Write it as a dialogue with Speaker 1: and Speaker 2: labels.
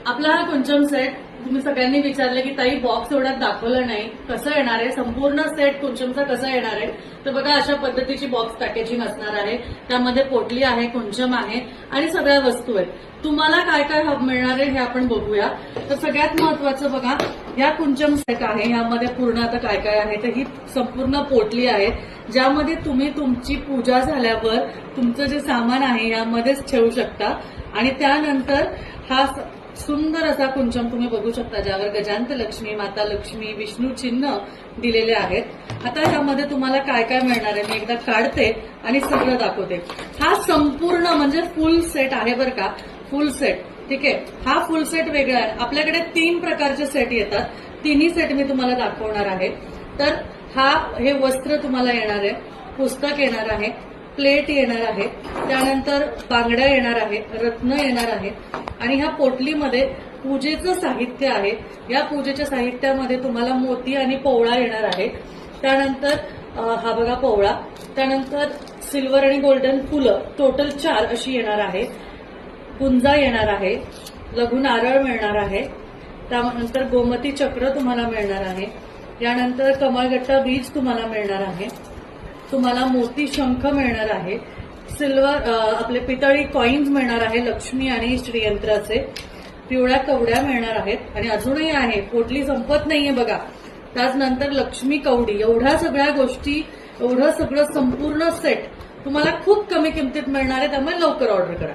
Speaker 1: आपला हा कुंचम सेट तुम्ही सगळ्यांनी विचारलं की ताई बॉक्स एवढ्यात दाखवलं नाही, कसं येणार आहे, संपूर्ण सेट कुंचमचा कसा येणार आहे. तर बघा अशा पद्धतीची बॉक्स पॅकेजिंग असणार आहे. त्यामध्ये पोटली आहे, कुंचम आहे आणि सगळ्या वस्तू आहेत. तुम्हाला काय काय मिळणार आहे हे आपण बघूया. तर सगळ्यात महत्वाचं बघा, या कुंचम सेट आहे, यामध्ये पूर्ण आता काय काय आहे तर ही संपूर्ण पोटली आहे, ज्यामध्ये तुम्ही तुमची पूजा झाल्यावर तुमचं जे सामान आहे यामध्येच ठेवू शकता. आणि त्यानंतर हा सुंदर असा कुंचम तुम्ही बघू शकता, ज्यावर गजांत लक्ष्मी, माता लक्ष्मी, विष्णू चिन्ह दिलेले आहेत. आता ह्यामध्ये तुम्हाला काय काय मिळणार आहे मी एकदा काढते आणि सगळं दाखवते. हा संपूर्ण म्हणजे फुल सेट आहे बरं का, फुल सेट. ठीक आहे, हा फुल सेट वेगळा आहे. आपल्याकडे 3 प्रकारचे सेट येतात, तिन्ही सेट मी तुम्हाला दाखवणार आहे. तर हे वस्त्र तुम्हाला येणार आहे, पुस्तक येणार आहे, प्लेट येणार आहे, त्यानंतर बांगड्या येणार आहे, रत्न येणार आहे आणि ह्या पोटलीमध्ये पूजेचं साहित्य आहे. या पूजेच्या साहित्यामध्ये तुम्हाला मोती आणि पोवळा येणार आहे. त्यानंतर हा बघा पोवळा, त्यानंतर सिल्वर आणि गोल्डन फुलं टोटल 4 अशी येणार आहे. गुंजा येणार आहे, लघु नारळ मिळणार आहे, त्यानंतर गोमती चक्र तुम्हाला मिळणार आहे, यानंतर कमळगट्टा बीज तुम्हाला मिळणार आहे, तुम्हाला मोती शंख मिळणार आहे, सिल्वर आपले पितळी कॉइन्स मिळणार आहे लक्ष्मी आणि श्रीयंत्राचे, पिवळ्या कवड्या मिळणार आहेत आणि अजूनही आहे, पोटली संपत नाहीये बघा. त्यानंतर लक्ष्मी कवडी, एवढ्या सगळ्या गोष्टी, एवढं सगळं संपूर्ण सेट तुम्हाला खूप कमी किमतीत मिळणार आहे. त्यामुळे लवकर ऑर्डर करा.